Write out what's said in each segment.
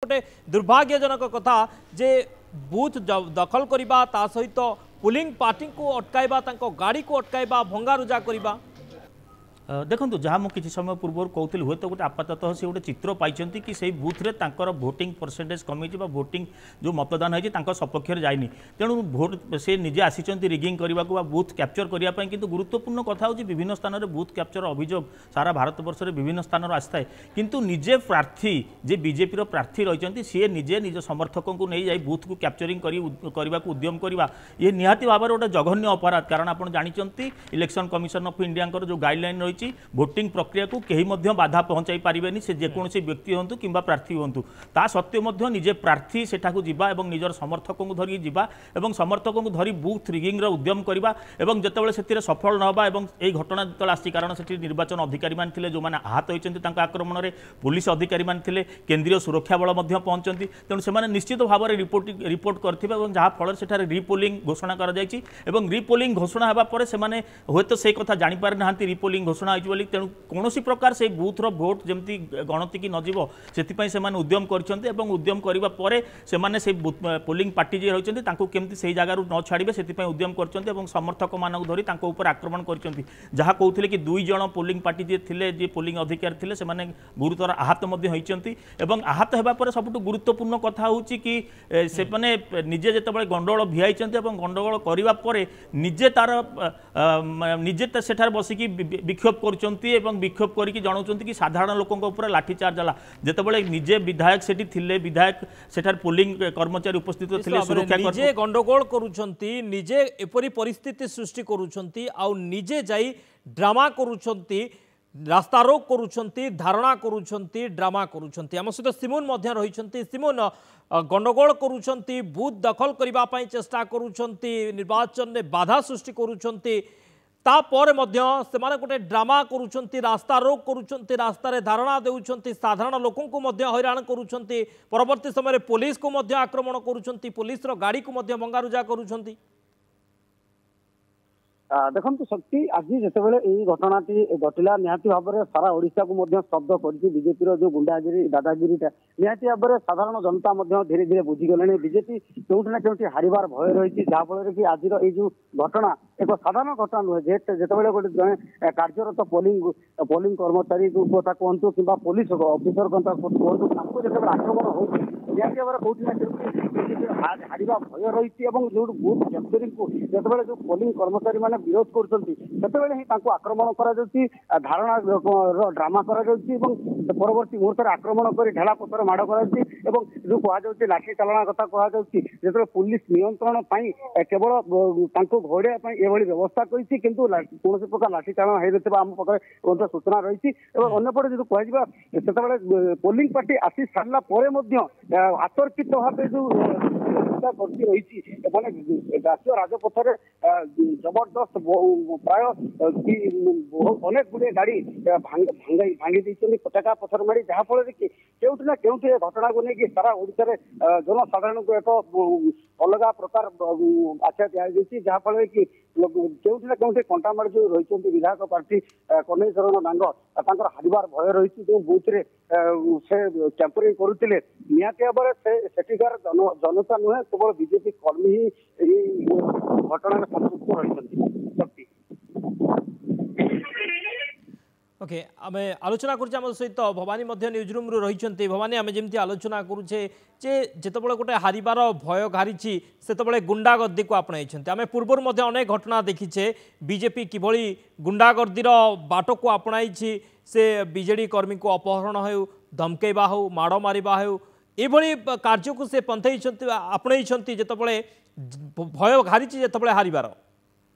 गोटे दुर्भाग्यजनक कथा जे बूथ दखल करवा ता सहित पुलिंग पार्टी को अटकाइबा गाड़ी को अटकाइबा भंगारुजा करवा। देखो जहाँ मुझे किसी समय पूर्व कहूँ हुए तो गोटे आपाततः से गोटे चित्र पाई कि से बुथ्रे भोटिंग परसेंटेज कमी भोटिंग जो मतदान होती सपक्ष जाइनी तेणु भोट से निजे आसी रिगिंग करने को बुथ कैप्चर करने कि गुरुत्वपूर्ण कथा हूँ विभिन्न स्थान में बुथ कैप्चर अभियोग सारा भारत वर्ष में विभिन्न स्थान आए किंतु निजे प्रार्थी जे बीजेपी प्रार्थी रही सी निजे निज समर्थकों को नहीं जाए बुथ को कैप्चरिंग करने को उद्यम करवा ये निहाती भाव में गोटे जघन्य अपराध कारण आप जानते इलेक्शन कमिशन ऑफ इंडिया जो गाइडलाइन रही भोटिंग प्रक्रिया को कहीं बाधा पहुंचाई पारे से जेकोसी व्यक्ति हूँ कि प्रार्थी हूँ ता सत्वे निजे प्रार्थी सेठाकू जीवा और निजर समर्थकों को धरिक जीवा और समर्थकों को धरी बुथ रिगिंग उद्यम करवा और जितेबाला से सफल नवा ये घटना जो आसी कारण से निर्वाचन अधिकारी थे जो मैंने आहत होती आक्रमण में पुलिस अधिकारी थे केंद्रीय सुरक्षा बल पहुंचती तेणु से निश्चित भाव में रिपोर्ट करते जहाँफल से रिपोलिंग घोषणा कर रिपोलिंग घोषणा होगापर से हे तो से कथा जापारे ना रिपोलिंग घोषणा तेणु कौन प्रकार से बूथ भोट जमी गणति की नजीव से उद्यम कर उद्यम करने से पोलिंग पार्टी जी रही केमती से जगार न छाड़े से उद्यम कर समर्थक मानक धरी आक्रमण कर जहाँ कहते कि 2 जन पोलिंग पार्टी जी थे जी पोलिंग अधिकारी थे से गुरुतर आहत होती आहत होगापर सब गुरुत्वपूर्ण कथा हूँ कि से निजे जिते गंडगोल भिआई गंडगोल करने निजे तार निजे सेठार बसिकी विक्षोभ विक्षोभ करके जनाऊँ कि साधारण लोकों लाठीचार्ज है जितेबाला निजे विधायक से विधायक सेठार पोलिंग कर्मचारी उपस्थित थे सुरक्षा निजे गंडगोल करुछंती निजे एपरी परिस्थिति सृष्टि करुछंती आउ निजे जाई ड्रामा करुछंती रास्ता रोक करुछंती धारणा करुछंती ड्रामा करुछंती आम सहित सिमुन मध्य रहिछंती सिमुन गंडगोल करुछंती बूथ दखल करबा पई चेष्टा करुछंती निर्वाचन में बाधा सृष्टि करुछंती तापर से गोटे ड्रामा करुछंती रास्ता रोक करुछंती रास्ता रे धारणा देउछंती साधारण लोकों को हैरान करुछंती परवर्ती समय पुलिस को आक्रमण करुछंती पुलिस रो गाड़ी को भंगारुजा करुछंती। देखो शक्ति आज जितेबाला यही घटनाटी घटला निहाती भाव में सारा ओडिशा को स्तब्ध कर बीजेपी जो गुंडागिरी दादागिरीटा निहाती भाव में साधारण जनता धीरे धीरे बुझीगले बीजेपी क्योंकि ना क्योंकि हारिबार भय रही जहाँफल कि आज जो घटना एक साधारण घटना नुहे जितेबाला गोटे जड़े कार्यरत पोलिंग कर्मचारी कथा कहतु कि पुलिस अफिसर कथा कहतु जो आक्रमण हो निहाती भाव में कौटी ना कौटी हारिबा भय रही जो बूथ कैप्चरिंग को जितेबाला जो पोलिंग कर्मचारी मैंने विरोध कर आक्रमण धारणा ड्रामा परवर्ती मुहूर्त आक्रमण कर ढेला पथर माड़ कर जो कहुच्छे लाठी चालना कथा कहुच्छी जो पुलिस नियंत्रण केवल घोड़े ये व्यवस्था करी कौन प्रकार लाठी चालन हो आम पाखे सूचना रही अंपटे जो कह पोलिंग पार्टी आसी सारा आतर्कित भाव जो रही राष्ट्रीय राजपथ जबरदस्त प्राय अनेक गुड़े गाड़ी भांगी पटाका पथर मारी जहाँफल कि केउठी ना केउठी घटना को लेकिन सारा ओडिशा जनसाधारण को एक अलग प्रकार आख्या दिखाई जहाँफल कि केउठी ना केउठी कंटामाड़ जो रही विधायक प्रार्थी कन्हई चरण डांग हारिबार भय रही जो बूथ से कैंपरिंग करुले निहाती भाव में सेठिकार जनता नुहे केवल बीजेपी कर्मी ही घटना संपुक्त रही। ओके आम आलोचना कर सहित भवानी न्यूज रूम रही भवानी आम जमी आलोचना करुचे जितेबाला गोटे हारिबार भय घारी से गुंडागर्दी को आपणाई आम पूर्वर अनेक घटना देखीचे बीजेपी किभली गुंडागर्दीर बाट को आपणाई से बीजेडी कर्मी को अपहरण हो धमकेबा हो माड़ मारिबा हो ये कार्य को से पंथई आपणाई जितेबाला भय घारी जितेबाला हारिबार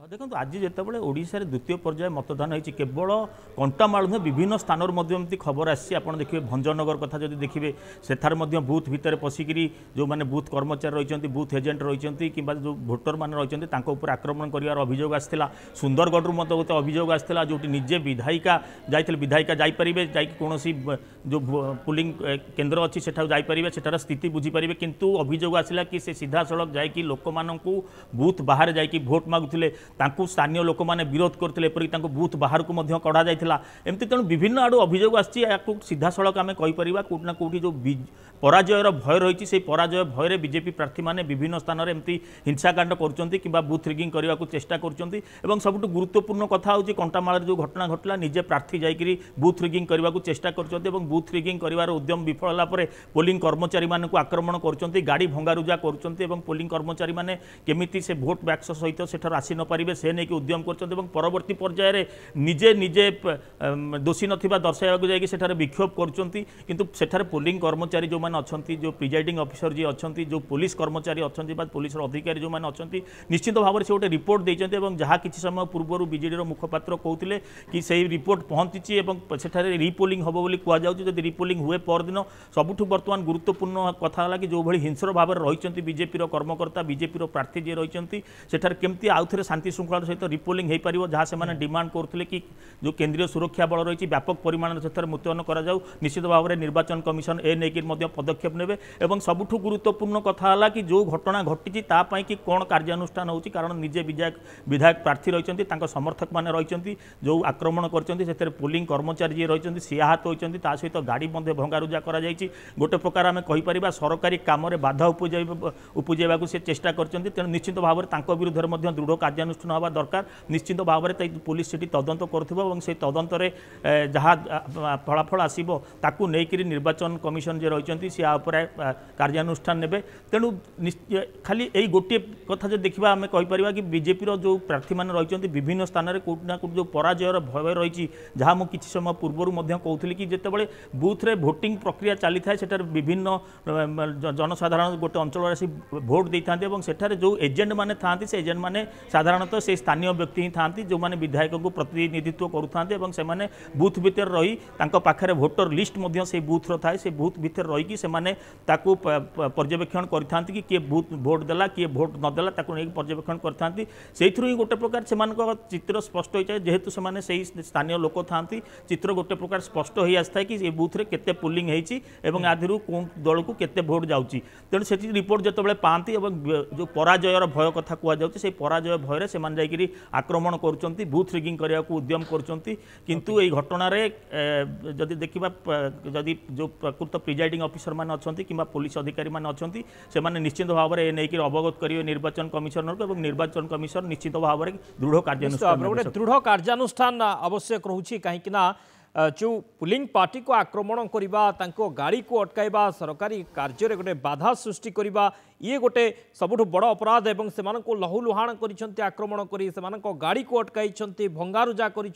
देखो आज जितेबाला ओडिशा रे द्वितीय पर्याय मतदान होती केवल कंटामाल नुहे विभिन्न स्थान एमती खबर आसी देखिए भंजनगर कथा जब देखिए सेठार बूथ भितर पशिकी जो मैंने बूथ कर्मचारी रही बूथ एजेंट रही कि जो भोटर मैंने रही आक्रमण कर अभियोग आसाला सुंदरगढ़ मत गोटे अभियोग आसाला जो निजे विधायिका जाइए विधायिका जापरें कौन जो पुलिंग केन्द्र अच्छी सेठा जापरें सेठार स्थिति बुझीपारे किंतु अभियोग आसाला कि से सीधा सड़क जाकि लोक बूथ बाहर जाकि भोट मागुले तांकु स्थानीय लोक मैंने विरोध करते एपरिक बूथ बाहर को कढ़ा जाइथिला एमती तेणु विभिन्न आड़ू अभियोग आसी सीधा सड़क आम कहीपर कौटि ना कौटि जो पराजयर भय रही से पराजय भय बीजेपी प्रार्थी मैंने विभिन्न स्थान में एमती हिंसाकांड कर बूथ रिगिंग करने को चेष्टा कर सबुठ गुरुत्वपूर्ण कथा हूँ कंटामाल जो घटना घटला निजे प्रार्थी जाकि बूथ रिगिंग करने को चेष्टा कर बूथ रिगिंग कर उद्यम विफल होला परे पोलिंग कर्मचारी मानक आक्रमण कर गाड़ी भंगारुजा कर पोलिंग कर्मचारी माने केमिति से भोट बैक्स सहित सेठार आसी न पारिबे से नहीं उद्यम कर परवर्ती पर्यायर निजे निजे दोषी नथिबा दर्शाइबाकू जाकि सेठार विक्षोभ करचंती किंतु सेठार पोलिंग कर्मचारी जो माने अछंती जो प्रिजाइडिंग ऑफिसर जी अछंती जो पुलिस कर्मचारी अछंती बा पुलिस अधिकारी जो माने अछंती निश्चित भाव में से गोटे रिपोर्ट देइचंती एवं जहाँ किछि समय पूर्व बीजेडी मुखपात्र कहते कि सही रिपोर्ट पहुंची एवं सेठारे रिपोलिंग हम बोली कह जाउची जदि रिपोलिंग हुए परदिन सबुठु वर्तमान गुरुत्वपूर्ण कथा है कि जो भली हिंसर भाव में रही बीजेपी कर्मकर्ता बीजेपी प्रार्थी जी रही सेठार केमती आउ थे शांति श्रृंखला सहित रिपोलिंग हो पार जहाँ से डिमांड करते कि जो केंद्रीय सुरक्षा बल रही व्यापक परिमाण से मुतयन कराऊ निश्चित भाव में निर्वाचन कमिशन ए नहीं पदक्षेप नेबे एवं सबुठु गुरुत्वपूर्ण कथा है कि जो घटना घटी तापाई कि कौन कार्यानुष्ठान होची कारण निजे विधायक प्रार्थी रही समर्थक मैंने रही जो आक्रमण कर पोलिंग कर्मचारी जी रही सी आहत होती सहित गाड़ी भंगारुजा कर गोटे प्रकार आम कहीपर सरकारी काम बाधा उपजेवाक से चेष्टा कर तेणु निश्चित भाव में विरुद्ध में दृढ़ कार्यानुष्ठान होगा दरकार निश्चित भाव में पुलिस से तदंत कर तदंत जहाँ फलाफल आसो ताकू नहीं निर्वाचन कमिशन जे रही सी कार्यानुष्ठान ने तेणु खाली यही गोटे कथा जो देखा आम कहीपर कि बीजेपी जो प्रार्थी मैंने रही विभिन्न स्थान में कौटि ना कौटि जो पराजयर भय रही जहाँ मुझे किसी समय पूर्वर कहती कि जितेबाला बूथ रे भोटिंग प्रक्रिया चली था सेठार विभिन्न जनसाधारण गोटे अंचल आसी भोट दे था सेठार जो एजेंट मैंने था से एजेंट मैंने साधारणतः से स्थानीय व्यक्ति ही था जो मैंने विधायक को प्रतिनिधित्व करुँचे से बूथ भितर रही पाखे भोटर लिस्ट से बूथ था से बूथ भितर रही पर्यवेक्षण करते कि किए भोट देला किए भोट नदेला नहीं पर्यवेक्षण करते से ही गोटे प्रकार से चित्र स्पष्ट होता है जेहेतु से स्थानीय लोक था चित्र गोटे प्रकार स्पष्ट हो आसता है कि ये बूथ रे केते पोलिंग होती आधि कौन दल को केते भोट जाऊँगी तेणु से रिपोर्ट जो पाती जो पराजयर भय कथा कहुच्छे से पराजय भय से जाकि आक्रमण कर बूथ रिगिंग करने को उद्यम किंतु ये घटना जदि देखा जदि जो प्रकृत प्रिजाइडिंग ऑफिसर मैंने अच्छा कि पुलिस अधिकारी मैंने अच्छा से निश्चित भाव में नहीं अवगत करेंगे निर्वाचन कमिशनर को निर्वाचन कमिशन निश्चित भाव में दृढ़ कार्यानुष्ठान दृढ़ कार्यानुष्ठान आवश्यक रोचे कहीं जो पुलिंग पार्टी को आक्रमण करने गाड़ी को अटकाइबा सरकारी कार्य गोटे बाधा सृष्टि करने ये गोटे सबुठ बड़ अपराध एवं से लहुलुहाण कर आक्रमण कर गाड़ी को अटकाई भंगारुजा कर